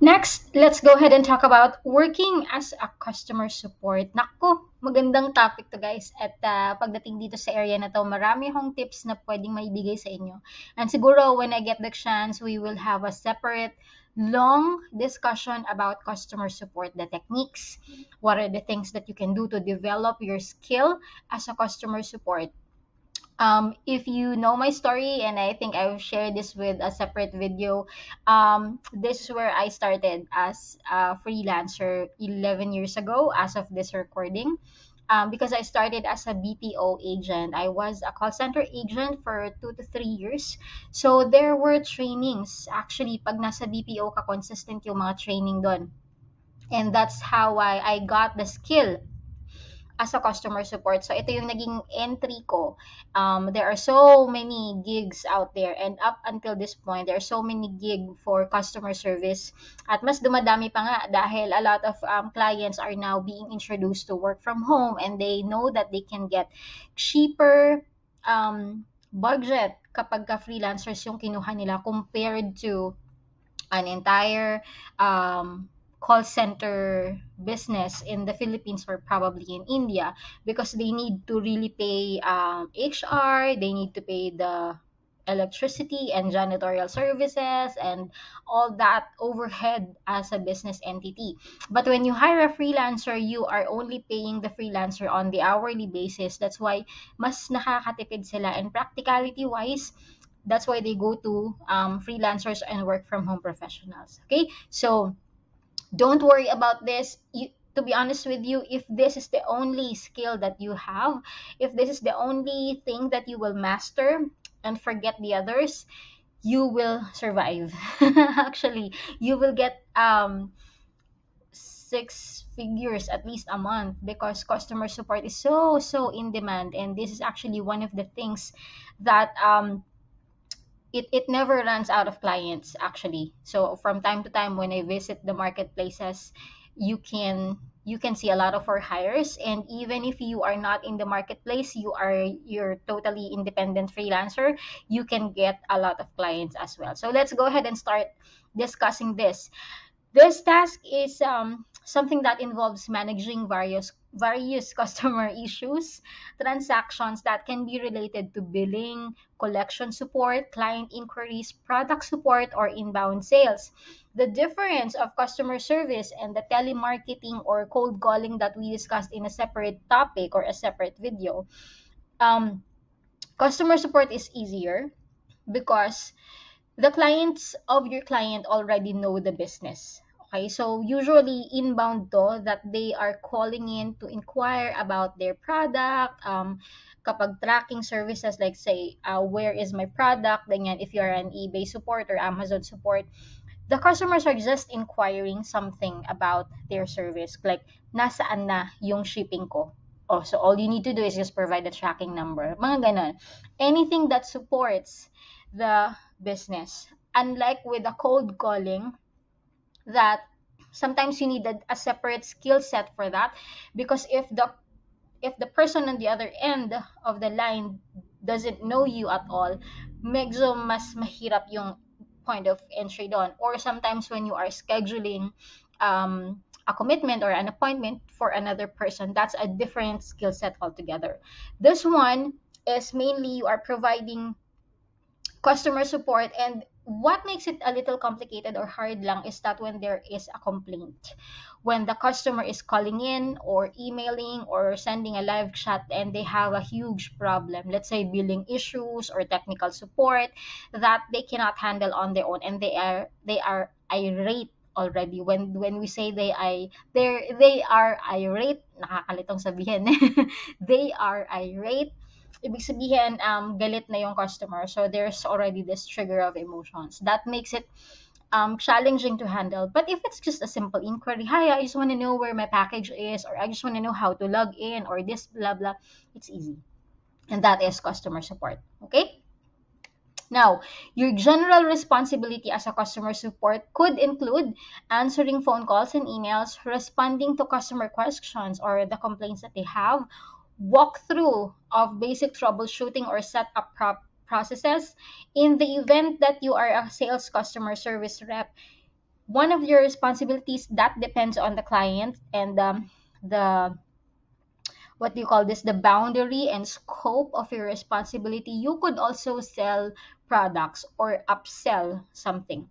Next, let's go ahead and talk about working as a customer support. Naku, magandang topic to guys. At pagdating dito sa area na to, marami akong tips na pwedeng maibigay sa inyo. And siguro when I get the chance, we will have a separate long discussion about customer support, the techniques, what are the things that you can do to develop your skill as a customer support. If you know my story, and I think I've shared this with a separate video, this is where I started as a freelancer 11 years ago as of this recording. Because I started as a BPO agent. I was a call center agent for 2 to 3 years. So there were trainings. Actually, pag nasa BPO ka, consistent yung mga training doon. And that's how I got the skill as a customer support. So ito yung naging entry ko. There are so many gigs out there, and up until this point, there are so many gig for customer service. At mas dumadami pa nga dahil a lot of clients are now being introduced to work from home, and they know that they can get cheaper budget kapag ka freelancers yung kinuha nila compared to an entire call center business in the Philippines or probably in India, because they need to really pay HR, they need to pay the electricity and janitorial services and all that overhead as a business entity. But when you hire a freelancer, you are only paying the freelancer on the hourly basis. That's why mas nakakatipid sila, and practicality wise, that's why they go to freelancers and work from home professionals. Okay, so don't worry about this. To be honest with you, if this is the only skill that you have, if this is the only thing that you will master and forget the others, you will survive. Actually, you will get 6 figures at least a month, because customer support is so in demand, and this is actually one of the things that it never runs out of clients actually. So from time to time when I visit the marketplaces, you can see a lot of our hires, and even if you are not in the marketplace, you're totally independent freelancer, you can get a lot of clients as well. So let's go ahead and start discussing this. This task is something that involves managing various customer issues, transactions that can be related to billing, collection support, client inquiries, product support, or inbound sales. The difference of customer service and the telemarketing or cold calling that we discussed in a separate topic or a separate video. Um, Customer support is easier because the clients of your client already know the business. Okay, so usually inbound to, that they are calling in to inquire about their product. Kapag tracking services like say, where is my product? Ganyan, if you're an eBay support or Amazon support, the customers are just inquiring something about their service, like nasaan na yung shipping ko. Oh, so all you need to do is just provide the tracking number. Mga ganon. Anything that supports the business. Unlike with the cold calling, that sometimes you need a separate skill set for that, because if the person on the other end of the line doesn't know you at all, medyo mas mahirap yung point of entry doon. Or sometimes when you are scheduling a commitment or an appointment for another person, that's a different skill set altogether. This one is mainly you are providing customer support, and what makes it a little complicated or hard lang is that when there is a complaint, when the customer is calling in or emailing or sending a live chat and they have a huge problem, let's say billing issues or technical support that they cannot handle on their own, and they are irate already. When we say they are irate, nakakalitong sabihin. They are irate, ibig sabihin, galit na yung customer. So there's already this trigger of emotions. That makes it challenging to handle. But if it's just a simple inquiry, hi, I just want to know where my package is, or I just want to know how to log in, or this blah blah, it's easy. And that is customer support. Okay? Now, your general responsibility as a customer support could include answering phone calls and emails, responding to customer questions or the complaints that they have, walkthrough of basic troubleshooting or setup processes. In the event that you are a sales customer service rep, one of your responsibilities that depends on the client and the what do you call this, the boundary and scope of your responsibility. You could also sell products or upsell something.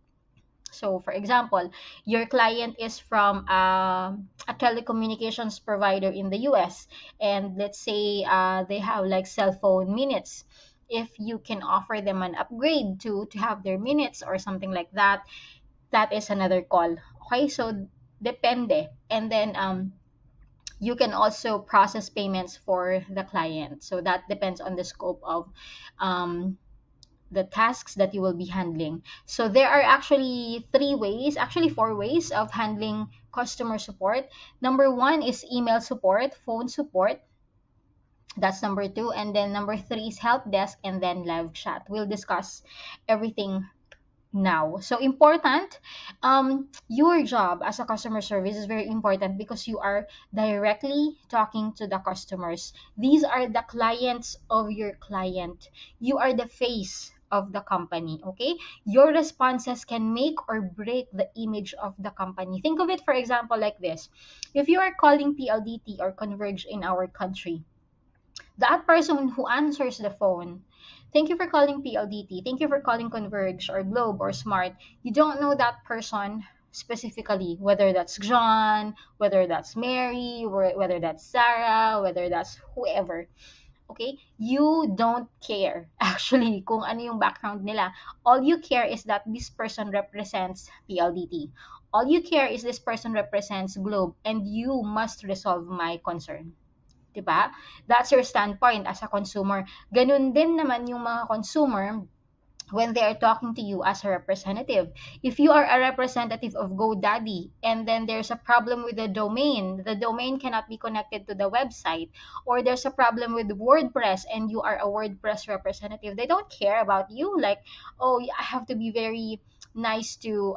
So, for example, your client is from a telecommunications provider in the US, and let's say they have like cell phone minutes. If you can offer them an upgrade to have their minutes or something like that, that is another call. Okay, so depende. And then you can also process payments for the client. So that depends on the scope of um, the tasks that you will be handling. So there are actually three ways, actually four ways of handling customer support. Number one is email support, phone support. That's number two. And then number three is help desk and then live chat. We'll discuss everything now. So important, your job as a customer service is very important because you are directly talking to the customers. These are the clients of your client. You are the face of the company, okay? Your responses can make or break the image of the company. Think of it, for example, like this. If you are calling PLDT or Converge in our country, that person who answers the phone, thank you for calling PLDT, thank you for calling Converge or Globe or Smart. You don't know that person specifically, whether that's John, whether that's Mary, whether that's Sarah, whether that's whoever. Okay? You don't care actually kung ano yung background nila. All you care is that this person represents PLDT. All you care is this person represents Globe and you must resolve my concern. 'Di ba? That's your standpoint as a consumer. Ganun din naman yung mga consumer when they are talking to you as a representative. If you are a representative of GoDaddy and then there's a problem with the domain cannot be connected to the website, or there's a problem with WordPress and you are a WordPress representative, they don't care about you. Like, oh, I have to be very nice to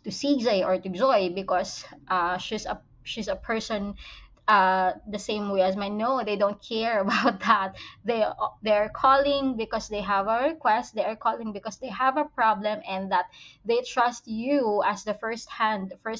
CJ or to Joy because she's a person the same way as mine. No, they don't care about that. They're calling because they have a request. They are calling because they have a problem, and that they trust you as the first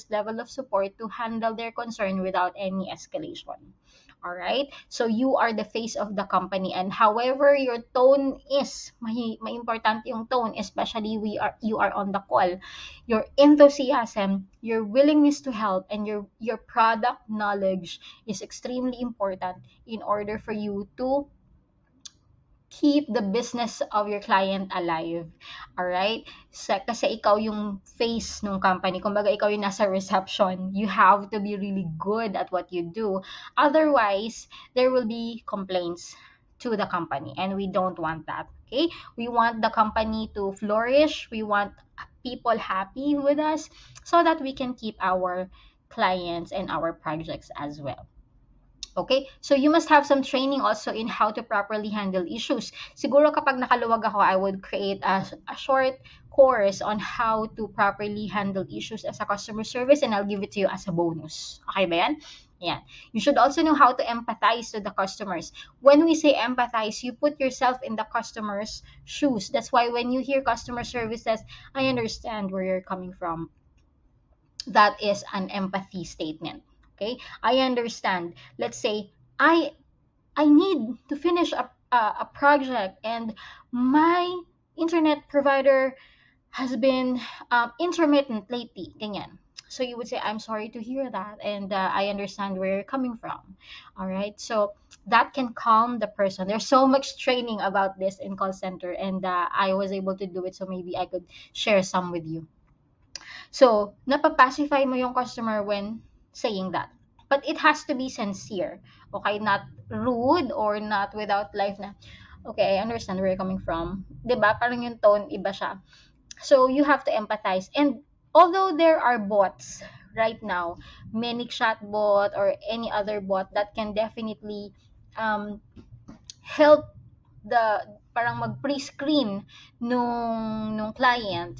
level of support to handle their concern without any escalation. All right? So you are the face of the company, and however your tone is, may importante yung tone, especially you are on the call. Your enthusiasm, your willingness to help, and your product knowledge is extremely important in order for you to keep the business of your client alive. Alright? Kasi ikaw yung face ng company. Kumbaga, ikaw yung nasa reception. You have to be really good at what you do. Otherwise, there will be complaints to the company. And we don't want that. Okay? We want the company to flourish. We want people happy with us so that we can keep our clients and our projects as well. Okay? So you must have some training also in how to properly handle issues. Siguro kapag nakaluwag ako, I would create a short course on how to properly handle issues as a customer service, and I'll give it to you as a bonus. Okay ba yan? Yeah. You should also know how to empathize to the customers. When we say empathize, you put yourself in the customer's shoes. That's why when you hear customer service says, I understand where you're coming from, that is an empathy statement. Okay, I understand. Let's say I need to finish a project and my internet provider has been intermittent lately, ganyan. So you would say, I'm sorry to hear that, and I understand where you're coming from. All right, so that can calm the person. There's so much training about this in call center, and I was able to do it, so maybe I could share some with you. So, napapacify mo yung customer when saying that. But it has to be sincere. Okay? Not rude or not without life na, okay, I understand where you're coming from. 'Di ba? Parang yung tone, iba siya. So, you have to empathize. And although there are bots right now, many chatbot or any other bot that can definitely um, help the parang mag-pre-screen nung client,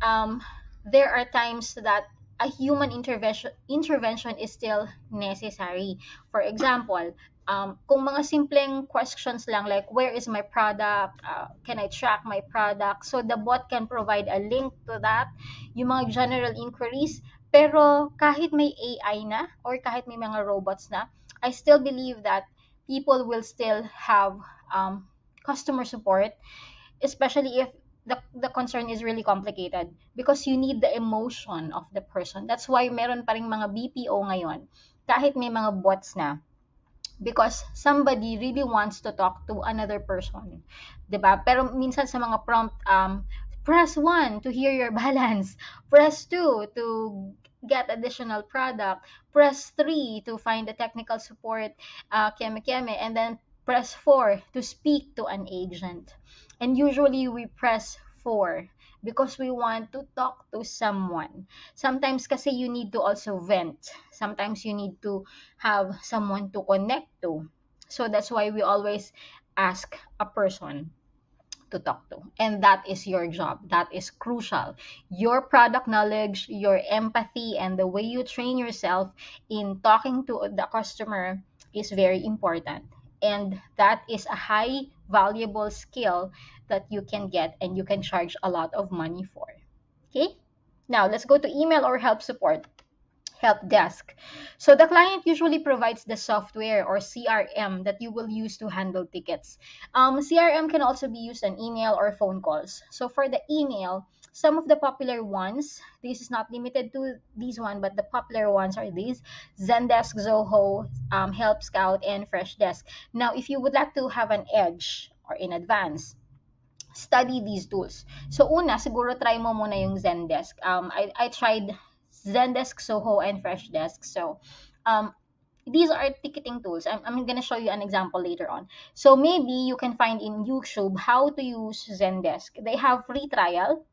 um, there are times that a human intervention is still necessary. For example, kung mga simpleng questions lang like, where is my product? Can I track my product? So the bot can provide a link to that, yung mga general inquiries. Pero kahit may AI na or kahit may mga robots na, I still believe that people will still have customer support, especially if the concern is really complicated, because you need the emotion of the person. That's why meron pa ring mga BPO ngayon kahit may mga bots na, because somebody really wants to talk to another person, 'di ba? Pero minsan sa mga prompt, press 1 to hear your balance, press 2 to get additional product, press 3 to find the technical support, keme-keme, and then press 4 to speak to an agent. And usually we press 4 because we want to talk to someone. Sometimes kasi you need to also vent. Sometimes you need to have someone to connect to. So that's why we always ask a person to talk to. And that is your job. That is crucial. Your product knowledge, your empathy, and the way you train yourself in talking to the customer is very important. And that is a high valuable skill that you can get and you can charge a lot of money for. Okay? Now, let's go to email or help support. Help desk. So the client usually provides the software or CRM that you will use to handle tickets. CRM can also be used on email or phone calls. So for the email, some of the popular ones, this is not limited to these one, but the popular ones are these: Zendesk, Zoho, Help Scout, and Freshdesk. Now, if you would like to have an edge or in advance, study these tools. So una, siguro try mo muna yung Zendesk. I tried Zendesk, Soho, and Freshdesk. So um, these are ticketing tools. I'm gonna show you an example later on. So maybe you can find in YouTube how to use Zendesk. They have free trial.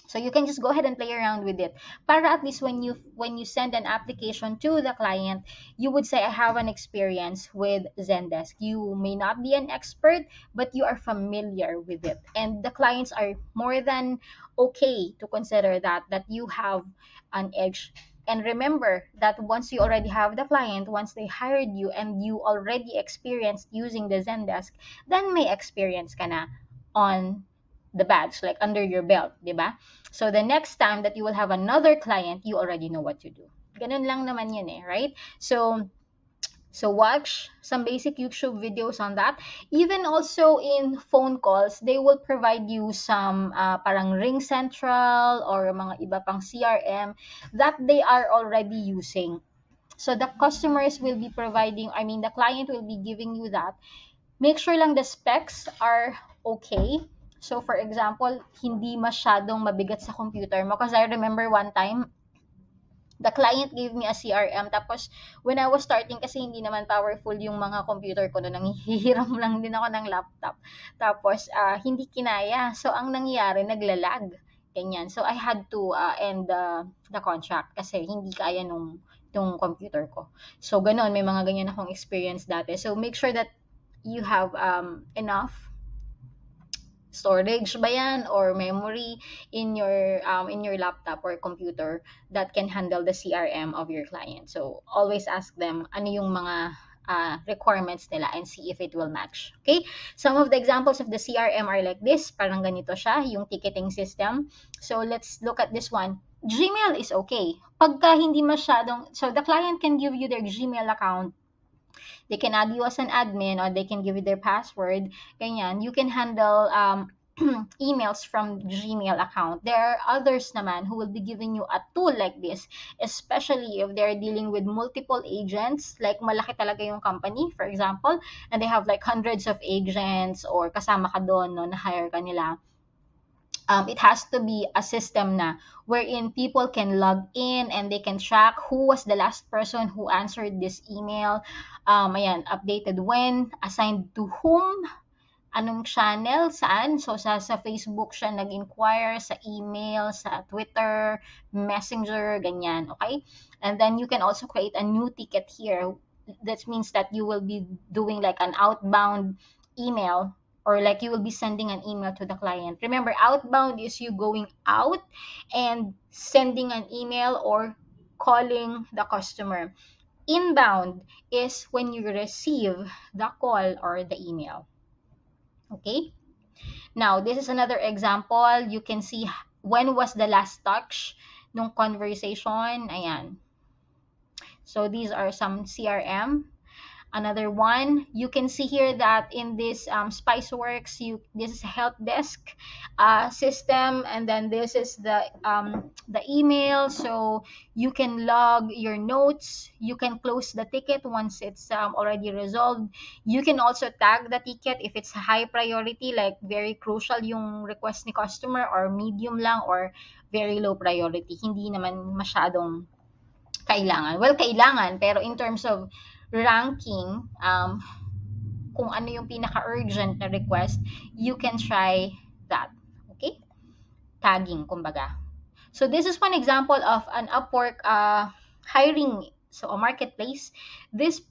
So you can just go ahead and play around with it. Para at least when you send an application to the client, you would say, I have an experience with Zendesk. You may not be an expert, but you are familiar with it. And the clients are more than okay to consider that you have an edge. And remember that once you already have the client, once they hired you and you already experienced using the Zendesk, then may experience ka na on the badge, like under your belt, di ba? So the next time that you will have another client, you already know what to do. Ganun lang naman yun eh, right? So watch some basic YouTube videos on that. Even also in phone calls, they will provide you some parang Ring Central or mga iba pang CRM that they are already using. So the customers will be providing, I mean, the client will be giving you that. Make sure lang the specs are okay. So for example, hindi masyadong mabigat sa computer mo. Because I remember one time, the client gave me a CRM. Tapos, when I was starting, kasi hindi naman powerful yung mga computer ko, no, nanghihiram lang din ako ng laptop. Tapos, hindi kinaya. So, ang nangyari, naglalag. Ganyan. So, I had to end the contract kasi hindi kaya nung computer ko. So, ganun. May mga ganyan akong experience dati. So, make sure that you have enough storage ba yan or memory in your laptop or computer that can handle the CRM of your client. So always ask them ano yung mga requirements nila and see if it will match. Okay? Some of the examples of the CRM are like this. Parang ganito siya, yung ticketing system. So let's look at this one. Gmail is okay. Pagka hindi masyadong, so the client can give you their Gmail account. They can add you as an admin or they can give you their password. Ganyan. You can handle emails from Gmail account. There are others naman who will be giving you a tool like this, especially if they're dealing with multiple agents, like malaki talaga yung company, for example, and they have like hundreds of agents or kasama ka doon, no, na-hire ka nila. It has to be a system na wherein people can log in and they can track who was the last person who answered this email. Ayan, updated when, assigned to whom, anong channel, saan. So, sa Facebook siya nag-inquire, sa email, sa Twitter, Messenger, ganyan. Okay? And then you can also create a new ticket here. That means that you will be doing like an outbound email, or like you will be sending an email to the client. Remember, outbound is you going out and sending an email or calling the customer. Inbound is when you receive the call or the email. Okay? Now, this is another example. You can see when was the last touch nung conversation. Ayan. So these are some CRM. Another one, you can see here that in this Spiceworks, this is a help desk system, and then this is the email. So you can log your notes. You can close the ticket once it's already resolved. You can also tag the ticket if it's high priority, like very crucial yung request ni customer, or medium lang, or very low priority. Hindi naman masyadong kailangan. Well, kailangan, pero in terms of ranking, kung ano yung pinaka-urgent na request, you can try that. Okay? Tagging, kumbaga. So this is one example of an Upwork hiring, so a marketplace. This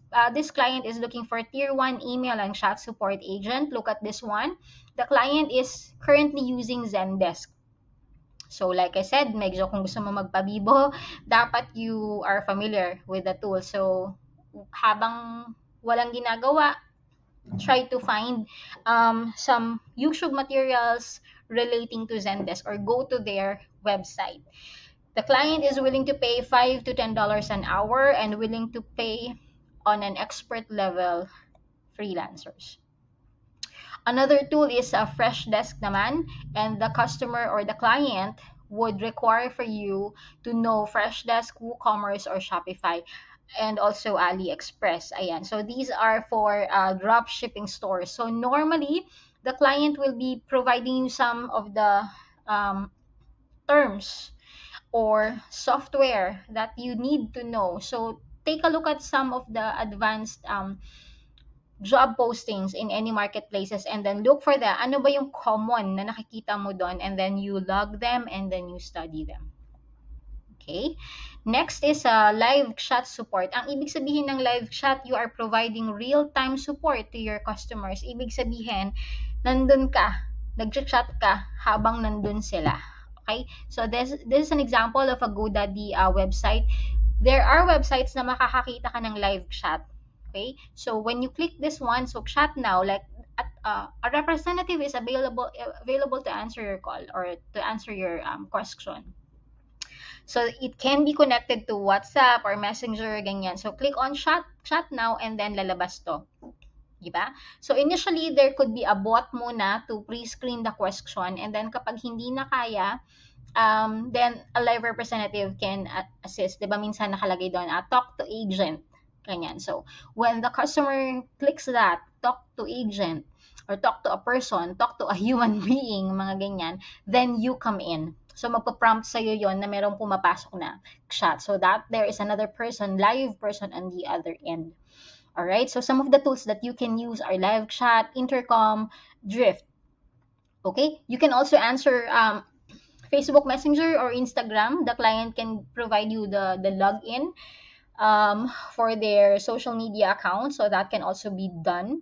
client is looking for tier 1 email and chat support agent. Look at this one. The client is currently using Zendesk. So like I said, medyo kung gusto mo magpabibo, dapat you are familiar with the tool. So habang walang ginagawa, try to find some YouTube materials relating to Zendesk, or go to their website. The client is willing to pay $5 to $10 an hour, and willing to pay on an expert level freelancers. Another tool is a Freshdesk naman, and the customer or the client would require for you to know Freshdesk, WooCommerce, or Shopify, and also AliExpress. Ayan. So these are for drop shipping stores. So normally, the client will be providing you some of the terms or software that you need to know. So take a look at some of the advanced job postings in any marketplaces, and then look for the ano ba yung common na nakikita mo doon, and then you log them, and then you study them. Okay? Next is live chat support. Ang ibig sabihin ng live chat, you are providing real-time support to your customers. Ibig sabihin, nandun ka, nag-chat ka habang nandun sila. Okay? So this is an example of a GoDaddy website. There are websites na makakakita ka ng live chat. Okay? So when you click this one, so chat now, like a representative is available to answer your call, or to answer your question. So it can be connected to WhatsApp or Messenger, ganyan. So click on chat now, and then lalabas to. Diba? So initially, there could be a bot muna to pre-screen the question, and then kapag hindi na kaya, then a live representative can assist. Diba minsan nakalagay doon, talk to agent. Ganyan. So when the customer clicks that, talk to agent, or talk to a person, talk to a human being, mga ganyan, then you come in. So magpa-prompt sa'yo yon na merong pumapasok na chat. So that there is another person, live person on the other end. Alright, so some of the tools that you can use are live chat, intercom, drift. Okay, you can also answer Facebook Messenger or Instagram. The client can provide you the login for their social media account, so that can also be done.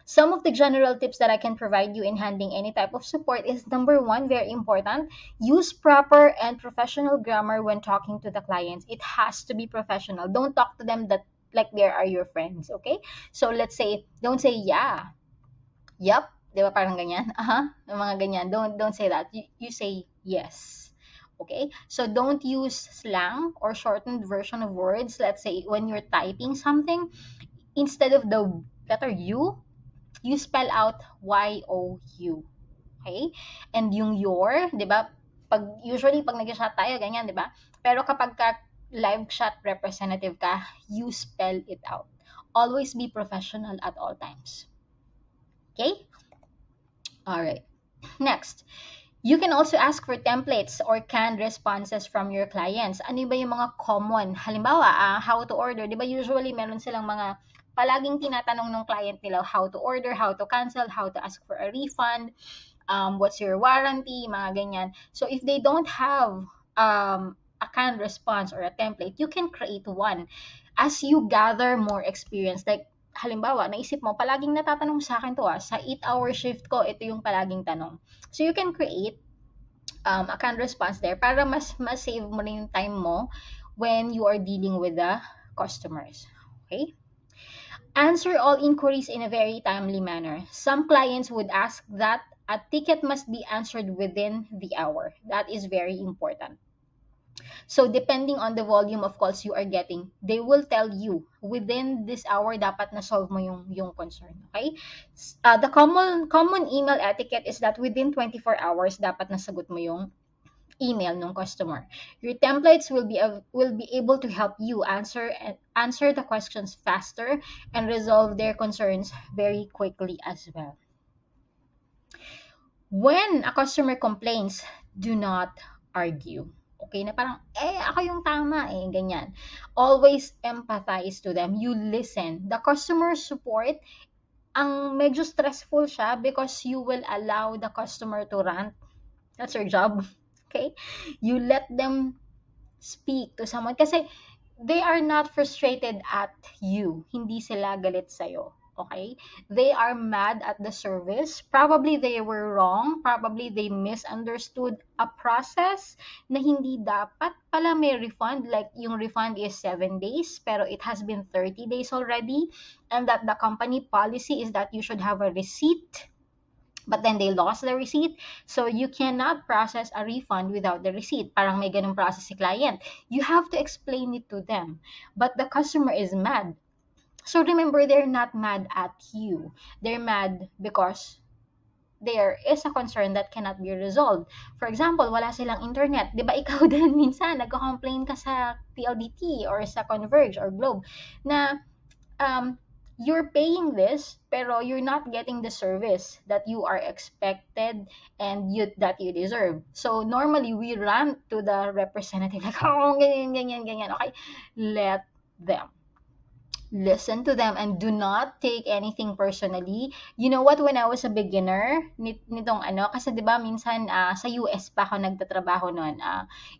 Some of the general tips that I can provide you in handling any type of support is, number one, very important, use proper and professional grammar when talking to the clients. It has to be professional. Don't talk to them that like they are your friends, okay? So let's say, don't say yeah, yep, di ba parang ganyan? Mga ganyan. Don't say that. You say yes. Okay? So don't use slang or shortened version of words. Let's say when you're typing something, instead of the letter U, you spell out Y-O-U. Okay? And yung your, di ba? Usually, pag nag-chat tayo, ganyan, di ba? Pero kapag live chat representative ka, you spell it out. Always be professional at all times. Okay? Alright. Next. You can also ask for templates or canned responses from your clients. Ano ba yung mga common? Halimbawa, how to order. Di ba usually meron silang mga palaging tinatanong ng client nila, how to order, how to cancel, how to ask for a refund, what's your warranty, mga ganyan. So if they don't have a canned response or a template, you can create one. As you gather more experience, like halimbawa, naisip mo, palaging natatanong sa akin to sa 8-hour shift ko, ito yung palaging tanong. So you can create a canned response there para mas save mo rin yung time mo when you are dealing with the customers. Okay? Answer all inquiries in a very timely manner. Some clients would ask that a ticket must be answered within the hour. That is very important. So depending on the volume of calls you are getting, they will tell you within this hour dapat na solve mo yung concern, okay? The common email etiquette is that within 24 hours dapat nasagot mo yung email ng customer. Your templates will be able to help you answer the questions faster and resolve their concerns very quickly as well. When a customer complains, do not argue. Okay, na parang, ako yung tama ganyan. Always empathize to them. You listen. The customer support, ang medyo stressful siya because you will allow the customer to rant. That's your job. Okay? You let them speak to someone kasi they are not frustrated at you. Hindi sila galit sa'yo. Okay? They are mad at the service. Probably they were wrong. Probably they misunderstood a process na hindi dapat pala may refund. Like, yung refund is 7 days, pero it has been 30 days already. And that the company policy is that you should have a receipt, but then they lost the receipt. So you cannot process a refund without the receipt. Parang may ganung process si client. You have to explain it to them. But the customer is mad. So remember, they're not mad at you. They're mad because there is a concern that cannot be resolved. For example, wala silang internet. Di ba ikaw din minsan nagko-complain ka sa PLDT or sa Converge or Globe na you're paying this pero you're not getting the service that you are expected and that you deserve. So normally we run to the representative like, oh, ganyan. Okay, let them. Listen to them and do not take anything personally. You know what, when I was a beginner nitong kasi 'di ba minsan sa US pa ako nagtatrabaho noon,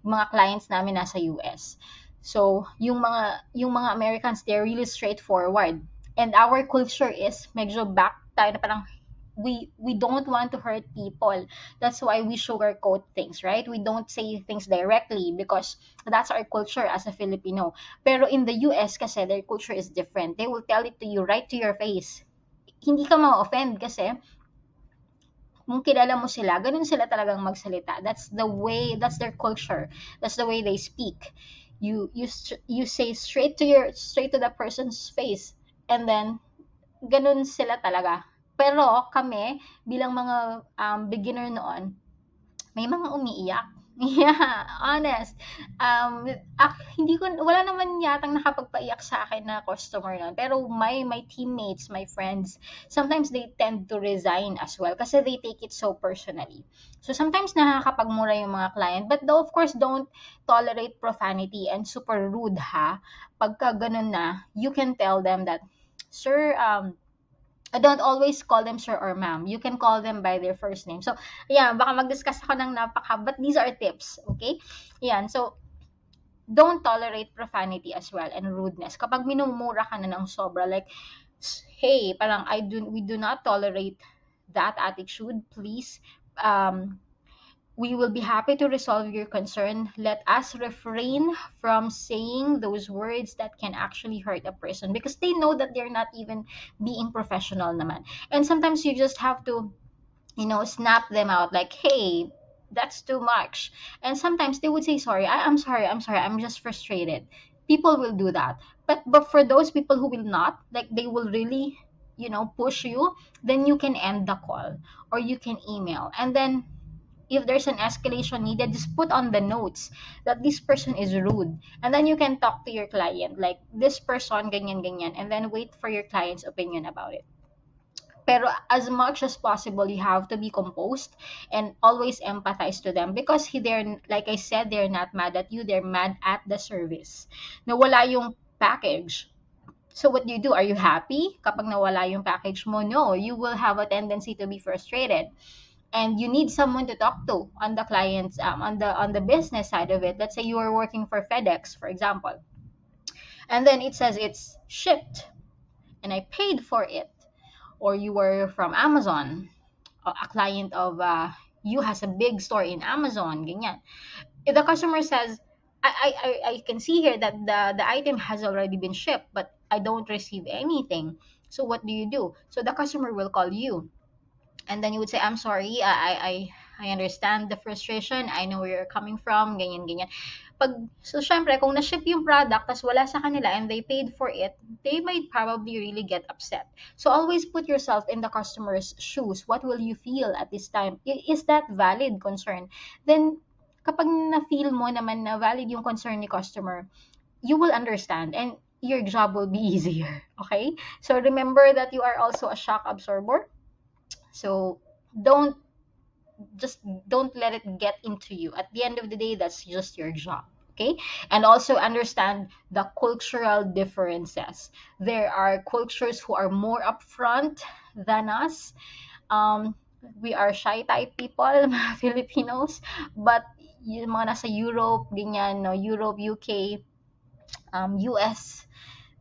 yung mga clients namin nasa US. So, yung mga Americans, they're really straightforward. And our culture is medyo back tayo na parang we don't want to hurt people. That's why we sugarcoat things, right? We don't say things directly because that's our culture as a Filipino. Pero in the US kasi, their culture is different. They will tell it to you right to your face. Hindi ka ma-offend kasi kung kilala mo sila, ganun sila talagang magsalita. That's the way, that's their culture. That's the way they speak. You say straight to the person's face, and then ganun sila talaga. Pero kami bilang mga beginner noon, may mga umiiyak. Yeah, honest. Hindi ko, wala naman yatang nakapagpaiyak sa akin na customer nun. Pero my teammates, my friends, sometimes they tend to resign as well kasi they take it so personally. So sometimes nakakapagmura yung mga client, but though, of course, don't tolerate profanity and super rude ha. Pagka ganun na, you can tell them that, sir, I don't always call them sir or ma'am. You can call them by their first name. So, yeah, baka mag-discuss ako ng but these are tips, okay? Yan, so, don't tolerate profanity as well and rudeness. Kapag minumura ka na ng sobra, like, hey, parang we do not tolerate that attitude. Please, we will be happy to resolve your concern. Let us refrain from saying those words that can actually hurt a person because they know that they're not even being professional naman. And sometimes you just have to, snap them out like, hey, that's too much. And sometimes they would say, sorry, I'm sorry, I'm just frustrated. People will do that. But for those people who will not, like they will really, push you, then you can end the call or you can email. And then if there's an escalation needed, just put on the notes that this person is rude. And then you can talk to your client, like, this person, ganyan, ganyan, and then wait for your client's opinion about it. Pero as much as possible, you have to be composed and always empathize to them because they're, like I said, they're not mad at you, they're mad at the service. Nawala yung package. So what do you do? Are you happy kapag nawala yung package mo? No, you will have a tendency to be frustrated. And you need someone to talk to on the clients on the business side of it. Let's say you are working for FedEx, for example, and then it says it's shipped and I paid for it, or you were from Amazon, a client of you has a big store in Amazon, ganyan. If the customer says, I can see here that the item has already been shipped, but I don't receive anything. So what do you do? So the customer will call you, and then you would say, I'm sorry, I understand the frustration, I know where you're coming from, ganyan, ganyan. So syempre, kung na-ship yung product, tas wala sa kanila, and they paid for it, they might probably really get upset. So always put yourself in the customer's shoes. What will you feel at this time? Is that valid concern? Then, kapag na-feel mo naman na valid yung concern ni customer, you will understand, and your job will be easier. Okay? So remember that you are also a shock absorber. So don't just don't let it get into you. At the end of the day, that's just your job. Okay? And also understand the cultural differences. There are cultures who are more upfront than us. Um, we are shy type people, mga Filipinos, but yung mga nasa Europe, ganyan, no, Europe, UK, US,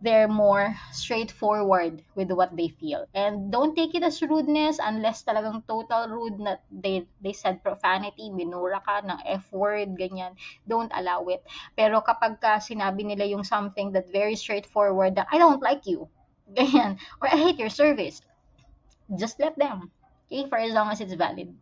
they're more straightforward with what they feel. And don't take it as rudeness unless talagang total rude na they said profanity, minura ka ng F word, ganyan. Don't allow it. Pero kapag ka sinabi nila yung something that very straightforward, that I don't like you, ganyan, or I hate your service, just let them. Okay, for as long as it's valid.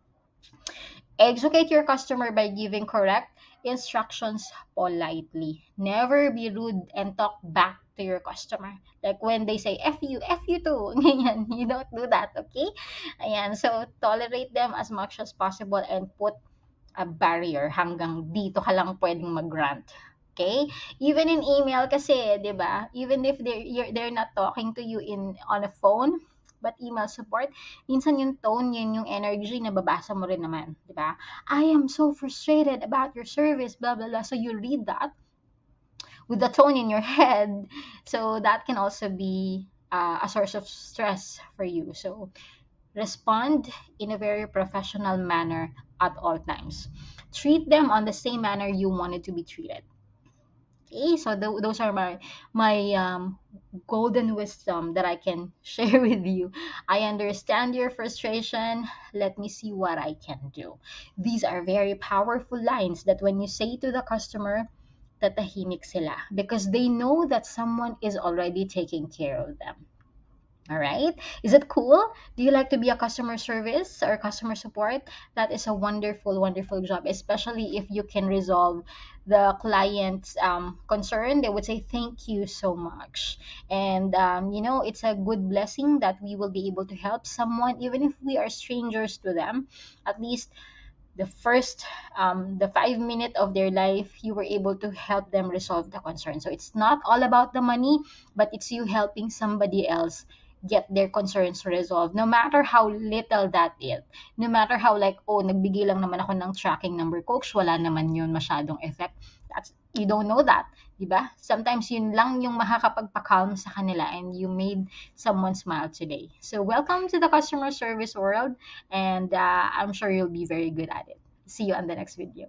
Educate your customer by giving correct instructions politely. Never be rude and talk back to your customer. Like when they say, F you too. Ganyan. You don't do that, okay? Ayan. So, tolerate them as much as possible and put a barrier hanggang dito ka lang pwedeng mag-rant. Okay? Even in email kasi, 'di ba? Even if they're not talking to you on a phone, but email support, minsan yung tone, yun yung energy, nababasa mo rin naman, 'di ba? I am so frustrated about your service, blah blah blah. So you read that with the tone in your head. So that can also be a source of stress for you. So respond in a very professional manner at all times. Treat them on the same manner you wanted to be treated. Okay, so those are my golden wisdom that I can share with you. I understand your frustration. Let me see what I can do. These are very powerful lines that when you say to the customer, tatahimik sila because they know that someone is already taking care of them. All right. Is it cool? Do you like to be a customer service or customer support? That is a wonderful, wonderful job, especially if you can resolve the client's concern. They would say, thank you so much. And, it's a good blessing that we will be able to help someone, even if we are strangers to them. At least the 5 minute of their life, you were able to help them resolve the concern. So it's not all about the money, but it's you helping somebody else get their concerns resolved, no matter how little that is. No matter how like, oh, nagbigay lang naman ako ng tracking number, coach, wala naman yun masyadong effect. You don't know that, di ba? Sometimes yun lang yung makakapagpa-calm sa kanila and you made someone smile today. So welcome to the customer service world, and I'm sure you'll be very good at it. See you on the next video.